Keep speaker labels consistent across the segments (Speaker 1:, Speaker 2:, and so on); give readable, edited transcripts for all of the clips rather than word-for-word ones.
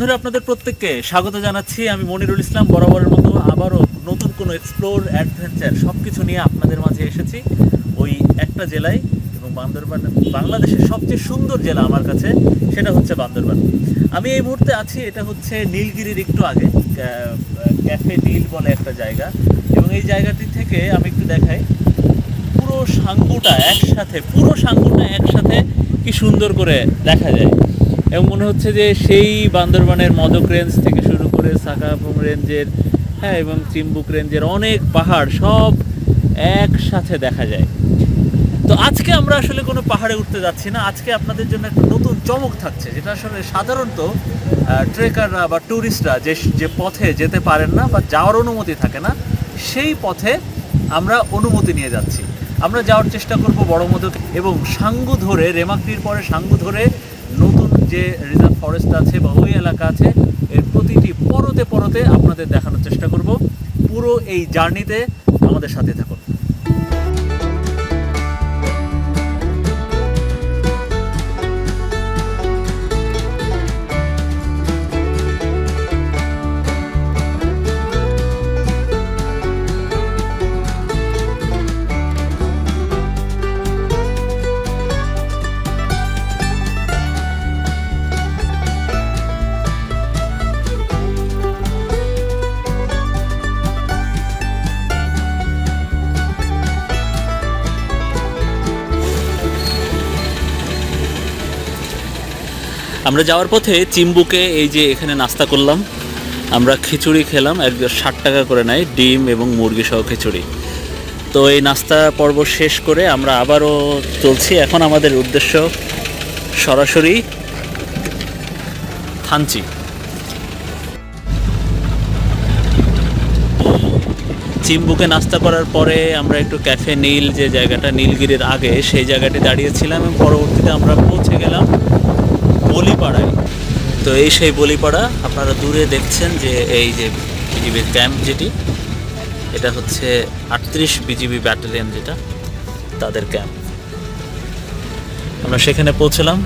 Speaker 1: বন্ধুরা, আপনাদের প্রত্যেককে স্বাগত জানাচ্ছি। আমি মনিরুল ইসলাম, বরাবরের মতো আবারও নতুন কোনো এক্সপ্লোর অ্যাডভেঞ্চার সব কিছু নিয়ে আপনাদের মাঝে এসেছি। ওই একটা জেলায়, এবং বান্দরবান বাংলাদেশের সবচেয়ে সুন্দর জেলা আমার কাছে, সেটা হচ্ছে বান্দরবান। আমি এই মুহূর্তে আছি, এটা হচ্ছে নীলগিরির একটু আগে, ক্যাফে নীল বলে একটা জায়গা। এবং এই জায়গাটি থেকে আমি একটু দেখাই, পুরো সাঙ্গুটা একসাথে কি সুন্দর করে দেখা যায়। এবং মনে হচ্ছে যে সেই বান্দরবানের মদক রেঞ্জ থেকে শুরু করে সাকাপুং রেঞ্জের, এবং চিম্বুক রেঞ্জের অনেক পাহাড় সব একসাথে দেখা যায়। তো আজকে আমরা আসলে কোনো পাহাড়ে উঠতে যাচ্ছি না। আজকে আপনাদের জন্য একটা নতুন চমক থাকছে, যেটা আসলে সাধারণত ট্রেকাররা বা ট্যুরিস্টরা যে পথে যেতে পারেন না বা যাওয়ার অনুমতি থাকে না, সেই পথে আমরা অনুমতি নিয়ে যাচ্ছি। আমরা যাওয়ার চেষ্টা করব বড় মদক এবং সাঙ্গু ধরে, রেমাক্রির পরে সাঙ্গু ধরে নতুন যে রিজার্ভ ফরেস্ট আছে বা ওই এলাকা আছে, এর প্রতিটি পরতে আপনাদের দেখানোর চেষ্টা করব। পুরো এই জার্নিতে আমাদের সাথে থাকুন। আমরা যাওয়ার পথে চিম্বুকে এই যে এখানে নাস্তা করলাম, আমরা খিচুড়ি খেলাম, 60 টাকা করে নেয়, ডিম এবং মুরগি সহ খিচুড়ি। তো এই নাস্তা পর্ব শেষ করে আমরা আবারও চলছি। এখন আমাদের উদ্দেশ্য সরাসরি থানচি। চিম্বুকে নাস্তা করার পরে আমরা একটু ক্যাফে নীল, যে জায়গাটা নীলগিরির আগে, সেই জায়গাটি দাঁড়িয়েছিলাম এবং পরবর্তীতে আমরা পৌঁছে গেলাম বলিপাড়ায়। তো এই সেই বলিপাড়া, আপনারা দূরে দেখছেন যে এই যে বিজিবির ক্যাম্প, যেটি এটা হচ্ছে 38 বিজিবি ব্যাটালিয়ন, যেটা তাদের ক্যাম্প। আমরা সেখানে পৌঁছলাম।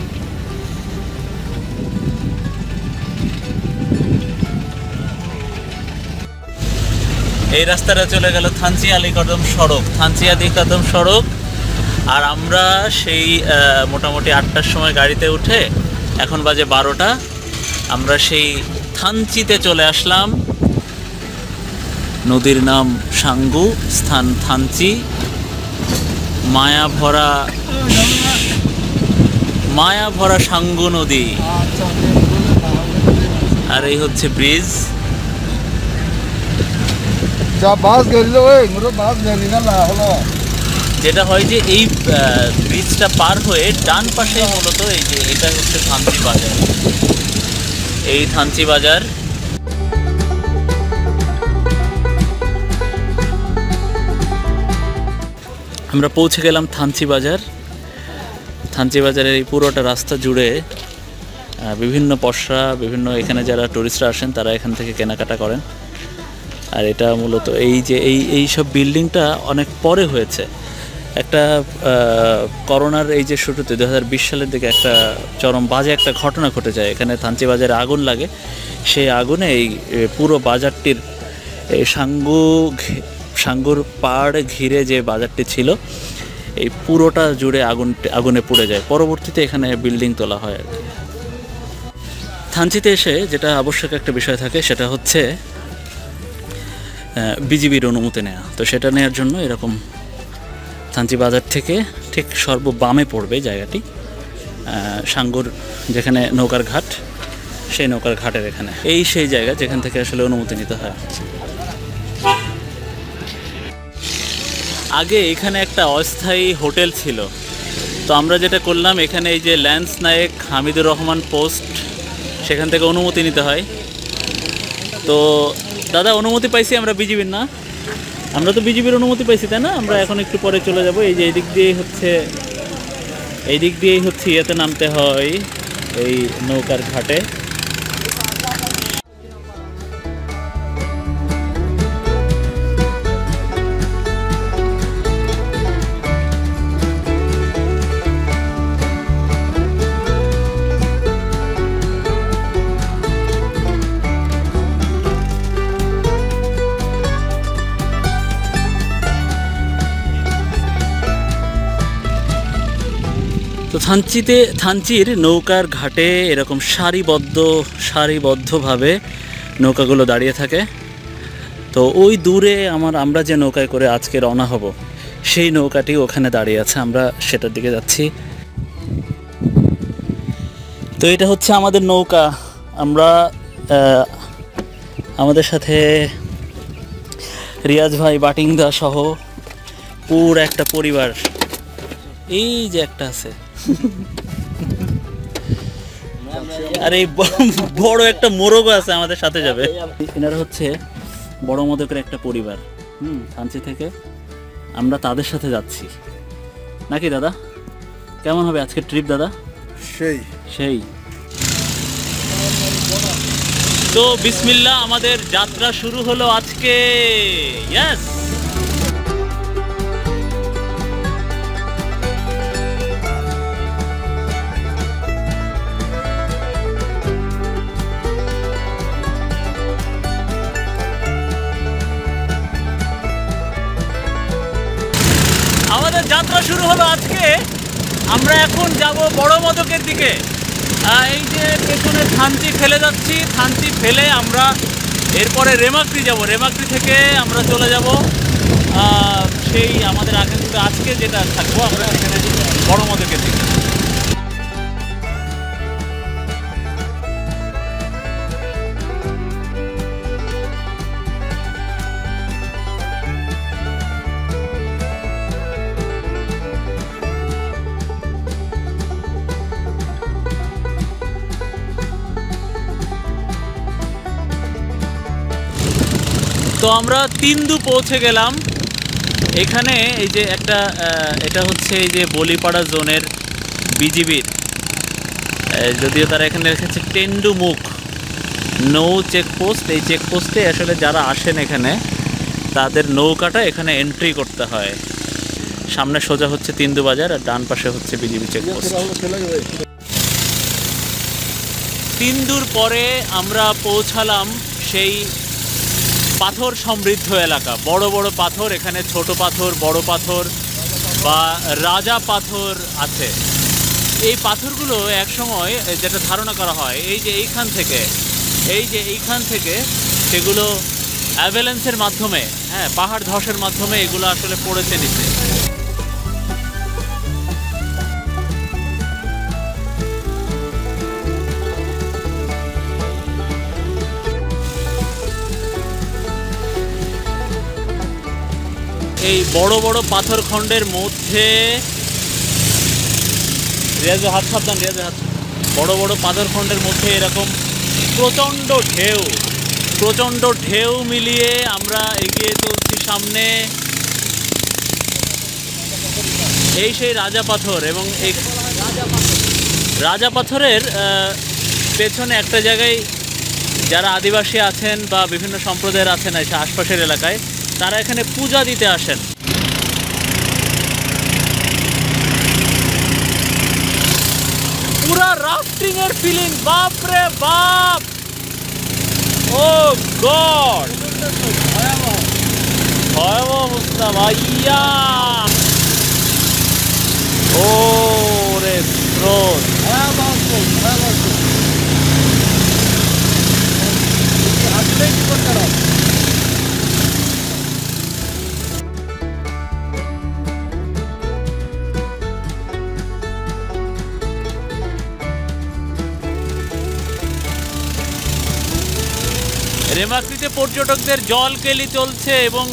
Speaker 1: এই রাস্তাটা চলে গেল থানচি আলীকদম সড়ক। আর আমরা সেই মোটামুটি 8টার সময় গাড়িতে উঠে, এখন বাজে 12টা, আমরা সেই থানচিতে চলে আসলাম। নদীর নাম সাঙ্গু, স্থান থানচি। মায়া ভরা সাঙ্গু নদী, আর এই হচ্ছে ব্রিজ। যেটা হয় যে এই ব্রিজটা পার হয়ে ডান পাশে মূলত এই যে এটা হচ্ছে থানচি বাজার। এই থানচি বাজার আমরা পৌঁছে গেলাম। থানচি বাজারের এই পুরোটা রাস্তা জুড়ে বিভিন্ন পসরা, বিভিন্ন এখানে যারা টুরিস্টরা আসেন তারা এখান থেকে কেনাকাটা করেন। আর এটা মূলত এই যে এই সব বিল্ডিংটা অনেক পরে হয়েছে। একটা করোনার এই যে শুরুতে 2020 সালের দিকে একটা চরম বাজে একটা ঘটনা ঘটে যায়। এখানে থানচি বাজারে আগুন লাগে। সেই আগুনে এই পুরো বাজারটির, এই সাঙ্গুর পাড় ঘিরে যে বাজারটি ছিল, এই পুরোটা জুড়ে আগুনে পুড়ে যায়। পরবর্তীতে এখানে বিল্ডিং তোলা হয় আর কি। থানচিতে এসে যেটা আবশ্যক একটা বিষয় থাকে, সেটা হচ্ছে বিজিবির অনুমতি নেওয়া। তো সেটা নেওয়ার জন্য এরকম থানচি বাজার থেকে ঠিক সর্ববামে পড়বে জায়গাটি, সাঙ্গুর যেখানে নৌকার ঘাট, সেই নৌকার ঘাটের এখানে এই সেই জায়গা যেখান থেকে আসলে অনুমতি নিতে হয়। আগে এখানে একটা অস্থায়ী হোটেল ছিল। তো আমরা যেটা করলাম, এখানে এই যে ল্যান্স নায়েক হামিদুর রহমান পোস্ট, সেখান থেকে অনুমতি নিতে হয়। তো দাদা, অনুমতি পাইছি আমরা বিজিবির, না? আমরা তো বিজিবির অনুমতি পাইছি, তাই না? আমরা এখন একটু পরে চলে যাব। এই যে এই দিক দিয়েই হচ্ছে ইয়েতে নামতে হয়, এই নৌকার ঘাটে। থানচির নৌকার ঘাটে এরকম সারিবদ্ধভাবে নৌকাগুলো দাঁড়িয়ে থাকে। তো ওই দূরে আমরা যে নৌকায় করে আজকে রওনা হব সেই নৌকাটি ওখানে দাঁড়িয়ে আছে, আমরা সেটার দিকে যাচ্ছি। তো এটা হচ্ছে আমাদের নৌকা। আমরা আমাদের সাথে রিয়াজ ভাই, বাটিংদা সহ পুরো একটা পরিবার, এই যে একটা আছে আর এই বড় একটা মোরগও আছে আমাদের সাথে যাবে। এনারা হচ্ছে বড় মদকের একটা পরিবার, থানচি থেকে। আমরা তাদের সাথে যাচ্ছি নাকি দাদা? কেমন হবে আজকের ট্রিপ দাদা? সেই তো বিসমিল্লাহ, আমাদের যাত্রা শুরু হলো আজকে। ইয়েস, আমাদের যাত্রা শুরু হলো আজকে। আমরা এখন যাব বড় মদকের দিকে। এই যে পেছনে থানচি ফেলে যাচ্ছি, থানচি ফেলে আমরা এরপরে রেমাক্রি যাব। রেমাক্রি থেকে আমরা চলে যাব সেই আমাদের আজকে যেটা থাকবো আমরা সেখানে বড় মদকের দিকে। তো আমরা তিন্দু পৌঁছে গেলাম। এখানে এই যে এটা হচ্ছে এই যে বলিপাড়া জোনের বিজিবির, যদিও তারা এখানে রেখেছে টেন্ডুমুখ নৌ চেকপোস্ট। এই চেকপোস্টে আসলে যারা আসেন এখানে তাদের নৌকাটা এখানে এন্ট্রি করতে হয়। সামনে সোজা হচ্ছে তিন্দু বাজার আর ডান পাশে হচ্ছে বিজিবি চেকপোস্ট। তিন্দুর পরে আমরা পৌঁছালাম সেই পাথর সমৃদ্ধ এলাকা। বড় বড় পাথর, এখানে ছোট পাথর, বড় পাথর বা রাজা পাথর আছে। এই পাথরগুলো একসময় যেটা ধারণা করা হয় এই যে এইখান থেকে সেগুলো অ্যাভেলেন্সের মাধ্যমে, পাহাড় ধসের মাধ্যমে এগুলো আসলে পড়েছে নিচে। এই বড় বড় পাথর খণ্ডের মধ্যে বড় বড় পাথর খণ্ডের মধ্যে এরকম প্রচণ্ড ঢেউ মিলিয়ে আমরা এগিয়ে চলছি সামনে। এই সেই রাজা পাথর, এবং এই রাজা পাথরের পেছনে একটা জায়গায় যারা আদিবাসী আছেন বা বিভিন্ন সম্প্রদায়ের আছেন আশপাশের এলাকায়, তারা এখানে পূজা দিতে আসেন। পুরা রাফটিং এর ফিলিং, বাপ রে বাপ, ও গড, ভয়াবহ অবস্থা ভাইয়া। ও রে স্রোত, রেমাক্রিতে পর্যটকদের জল কেলি চলছে এবং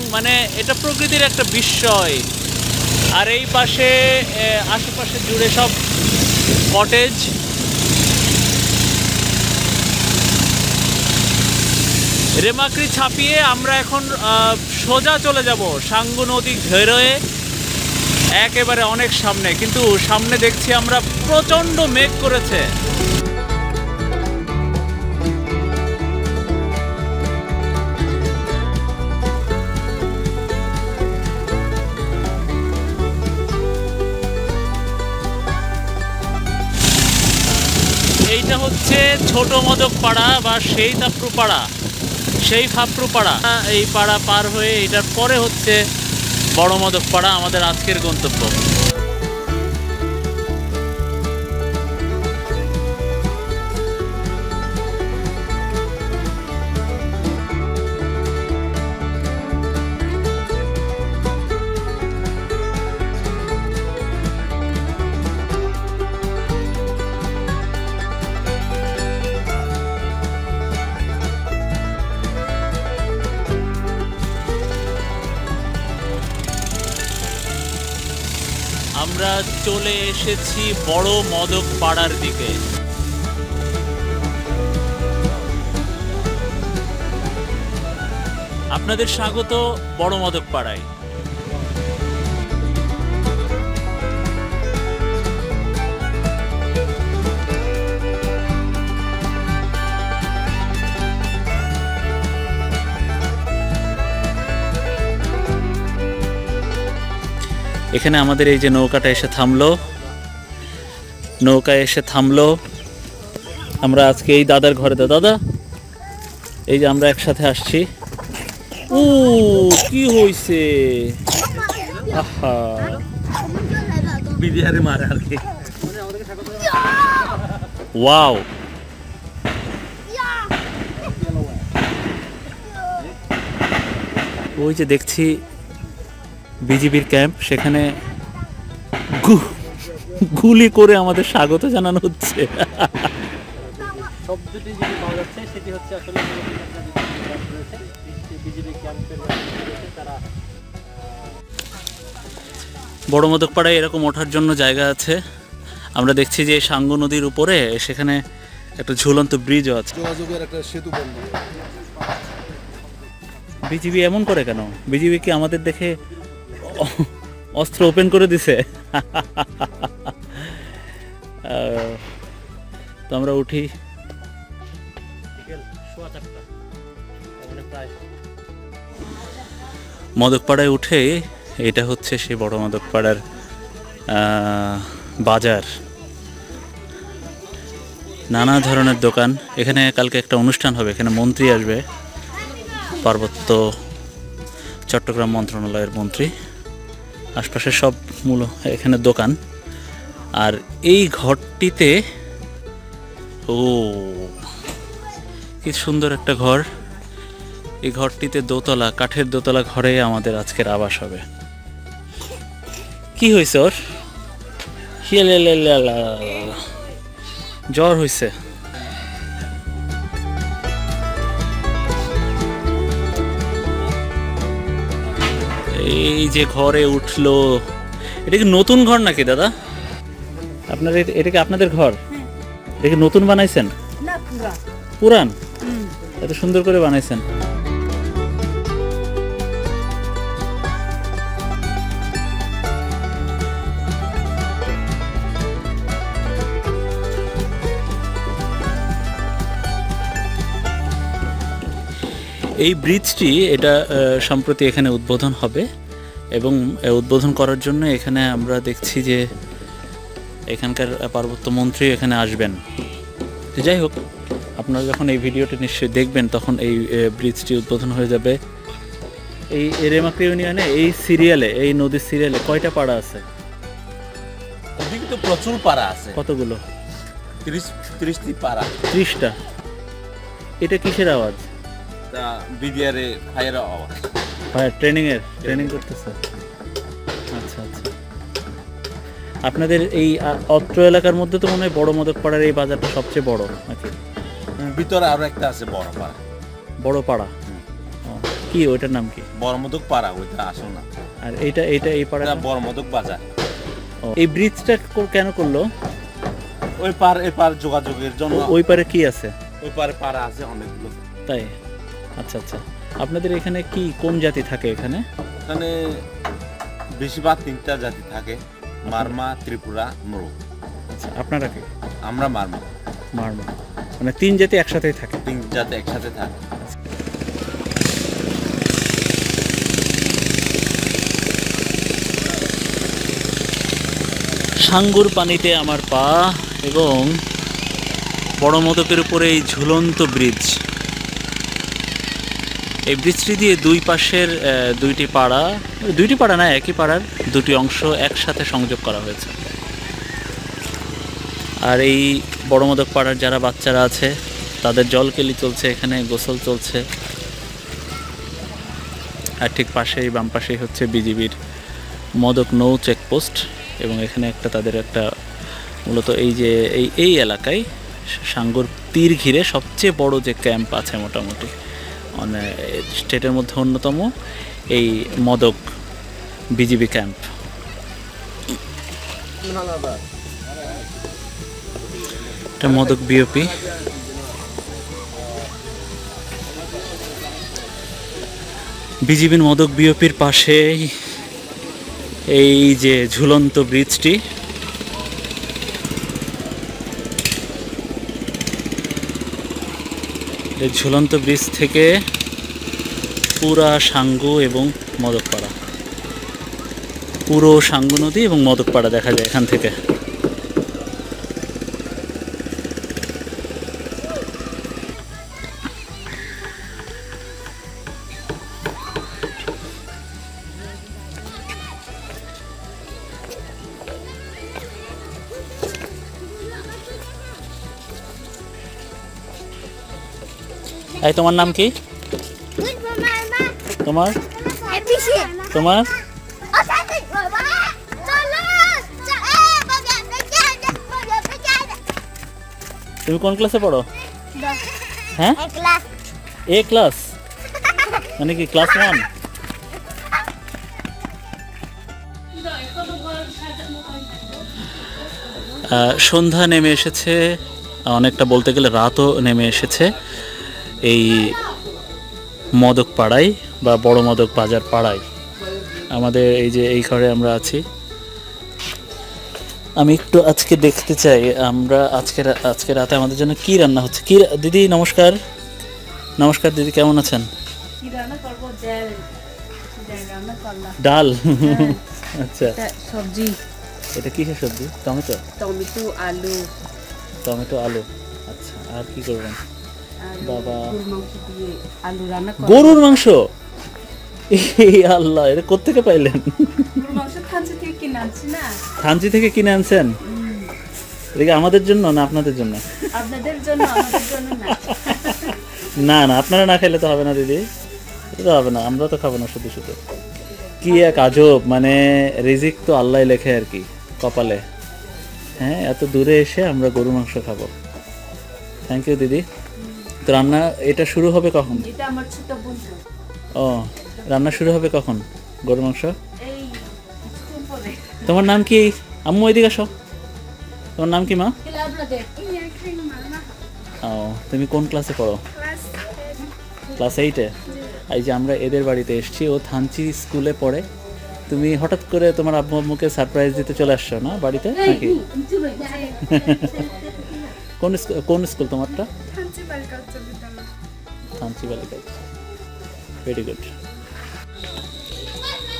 Speaker 1: এটা প্রকৃতির একটা বিস্ময়। আর এই পাশে আশেপাশে জুড়ে সব কটেজ। রেমাক্রি ছাপিয়ে আমরা এখন সোজা চলে যাব সাঙ্গু নদী ঘেরোয়ে, একেবারে অনেক সামনে। কিন্তু সামনে দেখছি আমরা প্রচণ্ড মেঘ করেছে। এইটা হচ্ছে ছোট মদক পাড়া বা সেই ফাপরু পাড়া। এই পাড়া পার হয়ে এটার পরে হচ্ছে বড় মদক পাড়া, আমাদের আজকের গন্তব্য। আমরা চলে এসেছি বড় মদক পাড়ার দিকে। আপনাদের স্বাগত বড় মদক পাড়ায়। এখানে আমাদের এই যে নৌকাটা এসে থামলো, নৌকায় এসে থামলো। আমরা আজকে এই দাদার ঘরে, দাদা এই যে আমরা একসাথে আসছি। ও কি হইছে, আহা বিদিয়ারে মারে আর কি। ওয়াও, ওই যে দেখছি বিজিবির ক্যাম্প, সেখানে গুলি করে আমাদের স্বাগত জানানো হচ্ছে। শব্দটি যেটি পাওয়া যাচ্ছে সেটি হচ্ছে আসলে বিজিবি ক্যাম্পের তারা। বড় মদক পাড়ায় এরকম ওঠার জন্য জায়গা আছে। আমরা দেখছি যে সাঙ্গু নদীর উপরে সেখানে একটা ঝুলন্ত ব্রিজও আছে,
Speaker 2: যোগাযোগের একটা সেতু বন্ধ।
Speaker 1: বিজিবি এমন করে কেন? বিজিবি কি আমাদের দেখে অস্ত্র ওপেন করে দিছে? তো আমরা উঠি মদকপাড়ায় উঠে। এটা হচ্ছে সেই বড় মদকপাড়ার বাজার, নানা ধরনের দোকান। এখানে কালকে একটা অনুষ্ঠান হবে, এখানে মন্ত্রী আসবে, পার্বত্য চট্টগ্রাম মন্ত্রণালয়ের মন্ত্রী। আশপাশে সব মূল এখানে দোকান। আর এই ঘরটিতে, ও কি সুন্দর একটা ঘর। এই ঘরটিতে দোতলা, কাঠের দোতলা ঘরে আমাদের আজকের আবাস হবে। কি হয়েছে ওর? জ্বর হয়েছে। এই যে ঘরে উঠলো, এটা কি নতুন ঘর নাকি দাদা? আপনার এটা কি আপনাদের ঘর? এটা কি নতুন বানাইছেন? পুরান? এত সুন্দর করে বানাইছেন। এই ব্রিজটি, এটা সম্প্রতি এখানে উদ্বোধন হবে এবং উদ্বোধন করার জন্য এখানে আমরা দেখছি যে এখানকার পার্বত্য মন্ত্রী এখানে আসবেন। যাই হোক, আপনারা যখন এই ভিডিওটি নিশ্চয়ই দেখবেন তখন এই ব্রিজটি উদ্বোধন হয়ে যাবে। এই রেমাক্রি ইউনিয়নে এই সিরিয়ালে, এই নদীর সিরিয়ালে কয়টা পাড়া আছে?
Speaker 3: তো প্রচুর পাড়া আছে।
Speaker 1: কতগুলো?
Speaker 3: 30টি পাড়া।
Speaker 1: 30টা। এটা কিসের আওয়াজ?
Speaker 3: বিডিআরে ফায়ার আওয়াজ।
Speaker 1: ফায়ার ট্রেনিং করতেছে। আচ্ছা আচ্ছা। আপনাদের এই অত্র এলাকার মধ্যে তো মনে হয় বড় মদক পাড়ার এই বাজারটা সবচেয়ে বড় নাকি?
Speaker 3: ভিতরে আরো একটা আছে বড় পাড়া।
Speaker 1: বড় পাড়া কি, ওইটার নাম কি?
Speaker 3: বড় মদক পাড়া, ওইটা আসল না।
Speaker 1: আর এইটা এই পাড়া
Speaker 3: বড় মদক বাজার।
Speaker 1: এই ব্রিজটা কেন করলো?
Speaker 3: ওই পার এই পার যোগাযোগের জন্য।
Speaker 1: ওই পারে কি আছে?
Speaker 3: ওই পারে পাড়া আছে অনেকগুলো।
Speaker 1: তাই? আচ্ছা আচ্ছা। আপনাদের এখানে কি কোন জাতি থাকে এখানে?
Speaker 3: এখানে বেশিরভাগ 3টা জাতি থাকে, মারমা, ত্রিপুরা, মোরগ।
Speaker 1: আচ্ছা, আপনারা কি?
Speaker 3: আমরা মারমা।
Speaker 1: মানে 3 জাতি একসাথেই থাকে?
Speaker 3: 3 জাতি একসাথে থাকে।
Speaker 1: সাঙ্গুর পানিতে আমার পা এবং বড় মদকের উপরে এই ঝুলন্ত ব্রিজ। এই ব্রিজটি দিয়ে দুই পাশের দুইটি পাড়া না, একই পাড়ার দুটি অংশ একসাথে সংযোগ করা হয়েছে। আর এই বড় মদক পাড়ার যারা বাচ্চারা আছে তাদের জলকেলি চলছে, এখানে গোসল চলছে। আর ঠিক পাশেই, বাম পাশেই হচ্ছে বিজিবির মদক নৌ চেকপোস্ট। এবং এখানে তাদের একটা মূলত এই যে এই এলাকায় সাঙ্গুর তীর ঘিরে সবচেয়ে বড় যে ক্যাম্প আছে মোটামুটি মানে স্টেটের মধ্যে অন্যতম এই মদক বিজিবি ক্যাম্প। এটা মদক বিওপি। বিজিবির মদক বিওপির পাশেই এই যে ঝুলন্ত ব্রিজটি, এই ঝুলন্ত ব্রিজ থেকে পুরা সাঙ্গু এবং মদকপাড়া, পুরো সাঙ্গু নদী এবং মদকপাড়া দেখা যায় এখান থেকে। এই তোমার নাম কি? তোমার তোমার তুমি কোন ক্লাসে পড়ো? হ্যাঁ, এ ক্লাস, মানে কি ক্লাস 1? সন্ধ্যা নেমে এসেছে, অনেকটা বলতে গেলে রাতও নেমে এসেছে এই মদক পাড়ায় বা বড় মদক বাজার পাড়ায়। আমাদের এই যে এই ঘরে আমরা আছি। আমি একটু আজকে দেখতে চাই আমরা আজকে রাতে আমাদের জন্য কি রান্না হচ্ছে। কি দিদি নমস্কার। নমস্কার দিদি, কেমন আছেন? ডাল, আচ্ছা।
Speaker 2: সবজি,
Speaker 1: এটা কিসের সবজি? টমেটো,
Speaker 2: টমেটো, আলু,
Speaker 1: টমেটো আলু, আচ্ছা। আর কি করবেন? বাবা,
Speaker 2: আলু রান্না করব।
Speaker 1: গরুর মাংস, এই আল্লাহ, এটা কোত্থেকে পাইলেন?
Speaker 2: গরুর মাংস থানচি থেকে কিনে আনছি না।
Speaker 1: থানচি থেকে কিনে আনছেন? এটা আমাদের জন্য না আপনাদের জন্য?
Speaker 2: আপনাদের জন্য, আমাদের জন্য না।
Speaker 1: না না, আপনারা না খেলে তো হবে না দিদি, এটা তো হবে না, আমরা তো খাবো না শুধু শুধু। কি এক আজব, মানে রিজিক তো আল্লাহ লেখে আর কি কপালে। হ্যাঁ, এত দূরে এসে আমরা গরু মাংস খাবো। থ্যাংক ইউ দিদি। তো রান্না এটা শুরু হবে কখন?
Speaker 2: এটা আমার ছোট বন্ধু।
Speaker 1: ও, রান্না শুরু হবে কখন গরু মাংস?
Speaker 2: এই কিছুক্ষণ পরে।
Speaker 1: তোমার নাম কি? আম্মু এদিকে আসো। তোমার নাম কি মা? ও, তুমি কোন ক্লাসে পড়ো? ক্লাস 8-এ। এই যে আমরা এদের বাড়িতে এসেছি, ও থানচি স্কুলে পড়ে। তুমি হঠাৎ করে তোমার আব্বু আম্মুকে সারপ্রাইজ দিতে চলে আসছো না বাড়িতে নাকি? কোন স্কুল তোমারটা? থানচি বালিকা। Very good.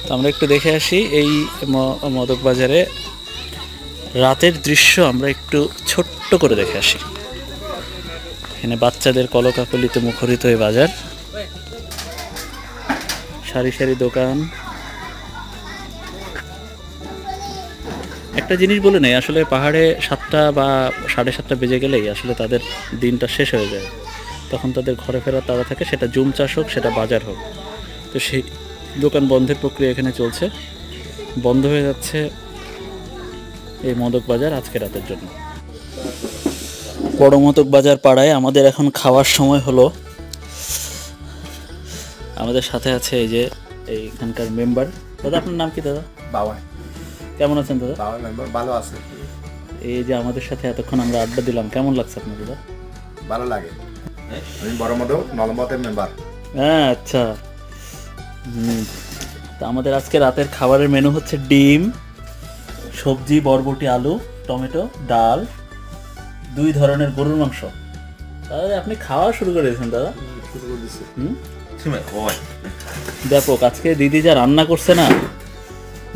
Speaker 1: তো আমরা একটু দেখে আসি এই মদক বাজারে রাতের দৃশ্য, আমরা একটু ছোট্ট করে দেখে আসি। এখানে বাচ্চাদের কলকাকলিতে মুখরিত এই বাজার, সারি সারি দোকান। একটা জিনিস বলে নেই, আসলে পাহাড়ে 7টা বা 7:30 বেজে গেলেই আসলে তাদের দিনটা শেষ হয়ে যায়। তখন তাদের ঘরে ফেরার তাড়া থাকে, সেটা জুম চাষ হোক, সেটা বাজার হোক। তো সেই দোকান বন্ধের প্রক্রিয়া এখানে চলছে। বন্ধ হয়ে যাচ্ছে এই মদক বাজার আজকে রাতের জন্য। বড় মদক বাজার পাড়ায় আমাদের এখন খাওয়ার সময় হলো। আমাদের সাথে আছে এই যে এইখানকার মেম্বার। দাদা, আপনার নাম কি দাদা?
Speaker 4: বাবা।
Speaker 1: কেমন আছেন দাদা?
Speaker 4: বাবা মেম্বার ভালো আছে।
Speaker 1: এই যে আমাদের সাথে এতক্ষণ আমরা আড্ডা দিলাম, কেমন লাগছে আপনার দাদা?
Speaker 4: ভালো লাগে। আমি বড় মদক নলমতের মেম্বার।
Speaker 1: হ্যাঁ, আচ্ছা। তো আমাদের আজকে রাতের খাবারের মেনু হচ্ছে ডিম, সবজি, বরবটি, আলু, টমেটো, ডাল, 2 ধরনের গরুর মাংস। তাহলে আপনি খাওয়া শুরু করে দিয়েছেন দাদা?
Speaker 4: শুরু করে দিছি।
Speaker 1: ব্যাপক। আজকে দিদি যা রান্না করছে না,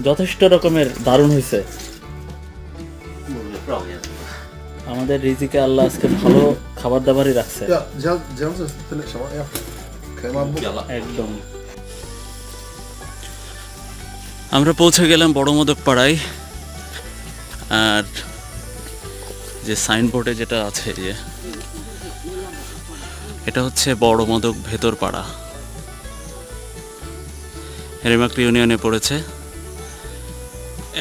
Speaker 1: যথেষ্ট রকমের দারুণ হয়েছে। আমাদের রিজিকে আল্লাহ আজকে ভালো খাবার দাবারই রাখছে। একদম। আমরা পৌঁছে গেলাম বড় মদক পাড়ায়। আর যে সাইনবোর্ডে যেটা আছে, যে এটা হচ্ছে বড় মদক ভেতর পাড়া, হেরেমাকড়ি ইউনিয়নে পড়েছে।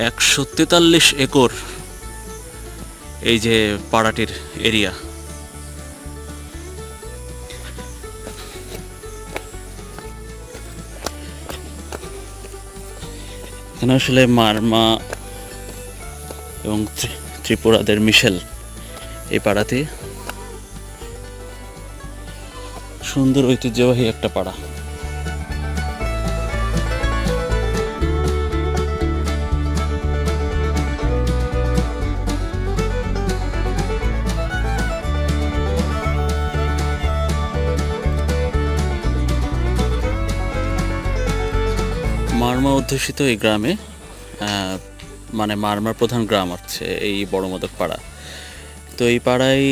Speaker 1: 143 একর এই যে পাড়াটির এরিয়া। এখানে আসলে মারমা এবং ত্রিপুরাদের মিশেল এই পাড়াতে। সুন্দর ঐতিহ্যবাহী একটা পাড়া। মারমা অধ্যুষিত এই গ্রামে মানে মারমার প্রধান গ্রাম হচ্ছে এই বড় মদক পাড়া। তো এই পাড়ায়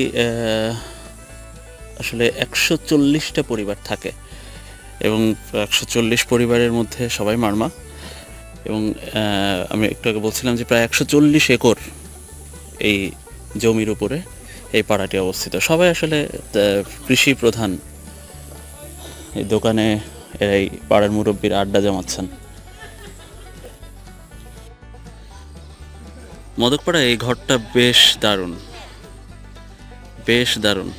Speaker 1: আসলে 140টা পরিবার থাকে এবং 140 পরিবারের মধ্যে সবাই মারমা। এবং আমি একটু আগে বলছিলাম যে প্রায় 140 একর এই জমির উপরে এই পাড়াটি অবস্থিত। সবাই আসলে কৃষি প্রধান। এই দোকানে এই পাড়ার মুরব্বীর আড্ডা জমাচ্ছেন। মদকপাড়া এই ঘরটা বেশ দারুণ, বেশ দারুণ।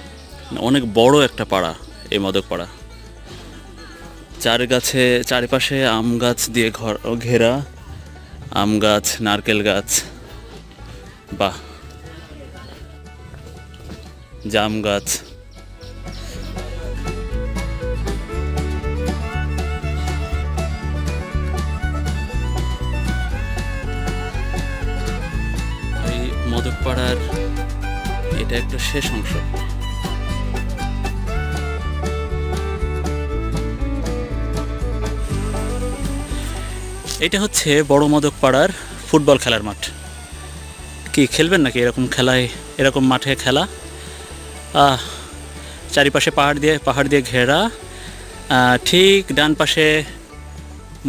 Speaker 1: অনেক বড় একটা পাড়া এই মদকপাড়া। চারিপাশে আম গাছ দিয়ে ঘেরা, আম গাছ, নারকেল গাছ, বাহ, জাম গাছ। এই মদকপাড়ার এটা একটা শেষ অংশ। এটা হচ্ছে বড় মদক পাড়ার ফুটবল খেলার মাঠ। কি খেলবেন নাকি এরকম খেলায়, এরকম মাঠে খেলা? চারিপাশে পাহাড় দিয়ে ঘেরা, ঠিক ডান পাশে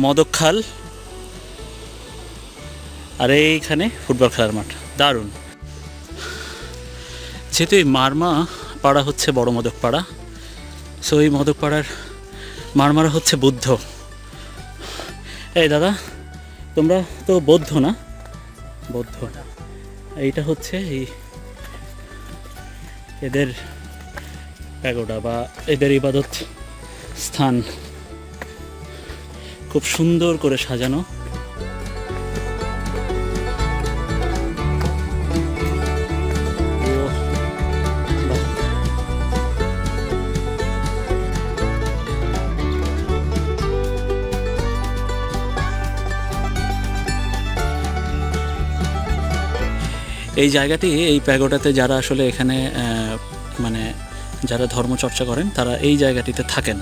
Speaker 1: মদক খাল, আর এইখানে ফুটবল খেলার মাঠ। দারুণ। যেহেতু এই মারমা পাড়া হচ্ছে বড় মদক পাড়া, সো এই মদক পাড়ার মারমারা হচ্ছে বুদ্ধ। এই দাদা, তোমরা তো বৌদ্ধ না? বৌদ্ধ। এইটা হচ্ছে এই এদের প্যাগোডা বা এদের ইবাদত স্থান। খুব সুন্দর করে সাজানো। এই জায়গাটি, এই প্যাগোডাতে যারা আসলে এখানে মানে যারা ধর্মচর্চা করেন তারা এই জায়গাটিতে থাকেন।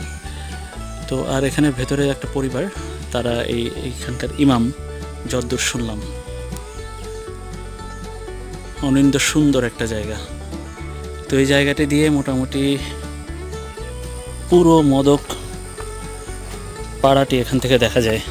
Speaker 1: তো আর এখানে ভেতরে একটা পরিবার, তারা এইখানকার ইমাম, যদ্দূর শুনলাম। অনিন্দ সুন্দর একটা জায়গা। তো এই জায়গাটি দিয়ে মোটামুটি পুরো মদক পাড়াটি এখান থেকে দেখা যায়।